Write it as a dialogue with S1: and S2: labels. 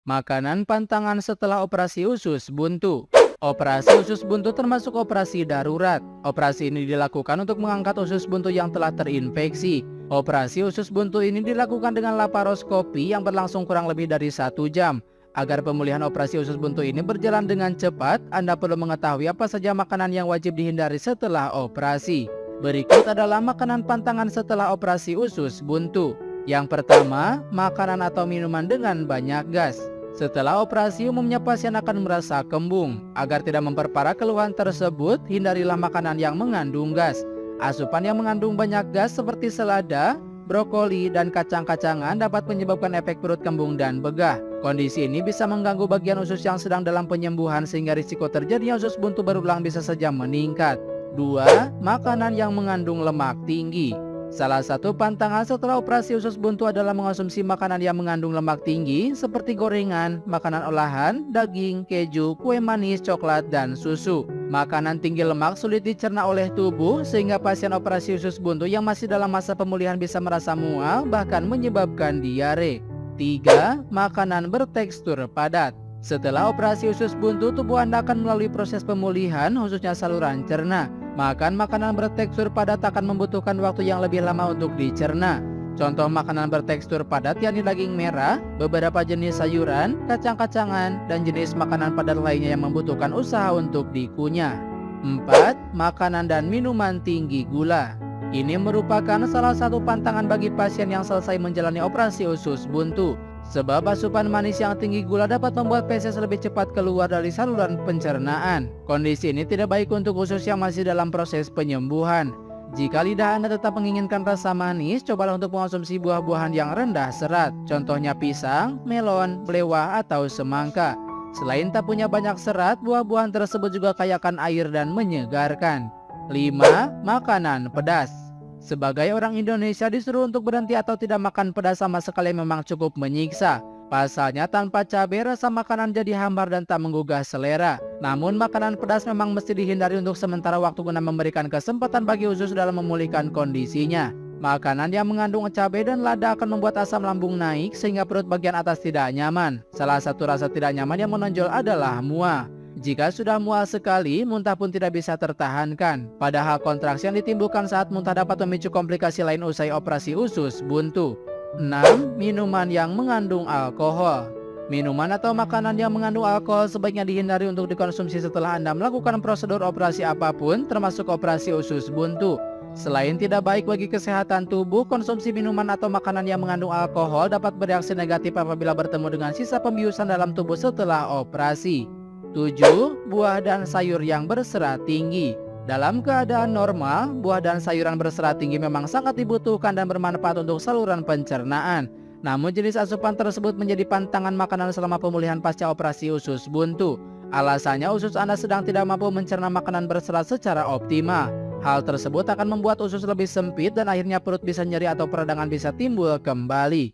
S1: Makanan pantangan setelah operasi usus buntu. Operasi usus buntu termasuk operasi darurat. Operasi ini dilakukan untuk mengangkat usus buntu yang telah terinfeksi. Operasi usus buntu ini dilakukan dengan laparoskopi yang berlangsung kurang lebih dari 1 jam. Agar pemulihan operasi usus buntu ini berjalan dengan cepat, Anda perlu mengetahui apa saja makanan yang wajib dihindari setelah operasi. Berikut adalah makanan pantangan setelah operasi usus buntu. Yang pertama, makanan atau minuman dengan banyak gas. Setelah operasi, umumnya pasien akan merasa kembung. Agar tidak memperparah keluhan tersebut, hindarilah makanan yang mengandung gas. Asupan yang mengandung banyak gas seperti selada, brokoli, dan kacang-kacangan dapat menyebabkan efek perut kembung dan begah. Kondisi ini bisa mengganggu bagian usus yang sedang dalam penyembuhan sehingga risiko terjadinya usus buntu berulang bisa saja meningkat. 2. Makanan yang mengandung lemak tinggi. Salah satu pantangan setelah operasi usus buntu adalah mengonsumsi makanan yang mengandung lemak tinggi seperti gorengan, makanan olahan, daging, keju, kue manis, coklat, dan susu. Makanan tinggi lemak sulit dicerna oleh tubuh sehingga pasien operasi usus buntu yang masih dalam masa pemulihan bisa merasa mual bahkan menyebabkan diare. 3. Makanan bertekstur padat. Setelah operasi usus buntu, tubuh Anda akan melalui proses pemulihan khususnya saluran cerna. Makan makanan bertekstur padat akan membutuhkan waktu yang lebih lama untuk dicerna. Contoh makanan bertekstur padat yakni daging merah, beberapa jenis sayuran, kacang-kacangan, dan jenis makanan padat lainnya yang membutuhkan usaha untuk dikunyah. 4. Makanan dan minuman tinggi gula. Ini merupakan salah satu pantangan bagi pasien yang selesai menjalani operasi usus buntu. Sebab asupan manis yang tinggi gula dapat membuat feses lebih cepat keluar dari saluran pencernaan. Kondisi ini tidak baik untuk usus yang masih dalam proses penyembuhan. Jika lidah Anda tetap menginginkan rasa manis, cobalah untuk mengonsumsi buah-buahan yang rendah serat. Contohnya pisang, melon, belewah, atau semangka. Selain tak punya banyak serat, buah-buahan tersebut juga kaya akan air dan menyegarkan. 5. Makanan pedas. Sebagai orang Indonesia disuruh untuk berhenti atau tidak makan pedas sama sekali memang cukup menyiksa. Pasalnya tanpa cabai rasa makanan jadi hambar dan tak menggugah selera. Namun makanan pedas memang mesti dihindari untuk sementara waktu guna memberikan kesempatan bagi usus dalam memulihkan kondisinya. Makanan yang mengandung cabai dan lada akan membuat asam lambung naik sehingga perut bagian atas tidak nyaman. Salah satu rasa tidak nyaman yang menonjol adalah mual. Jika sudah mual sekali, muntah pun tidak bisa tertahankan. Padahal kontraksi yang ditimbulkan saat muntah dapat memicu komplikasi lain usai operasi usus buntu. 6. Minuman yang mengandung alkohol. Minuman atau makanan yang mengandung alkohol sebaiknya dihindari untuk dikonsumsi setelah Anda melakukan prosedur operasi apapun, termasuk operasi usus buntu. Selain tidak baik bagi kesehatan tubuh, konsumsi minuman atau makanan yang mengandung alkohol dapat bereaksi negatif apabila bertemu dengan sisa pembiusan dalam tubuh setelah operasi. 7. Buah dan sayur yang berserat tinggi. Dalam keadaan normal, buah dan sayuran berserat tinggi memang sangat dibutuhkan dan bermanfaat untuk saluran pencernaan. Namun jenis asupan tersebut menjadi pantangan makanan selama pemulihan pasca operasi usus buntu. Alasannya usus Anda sedang tidak mampu mencerna makanan berserat secara optimal. Hal tersebut akan membuat usus lebih sempit dan akhirnya perut bisa nyeri atau peradangan bisa timbul kembali.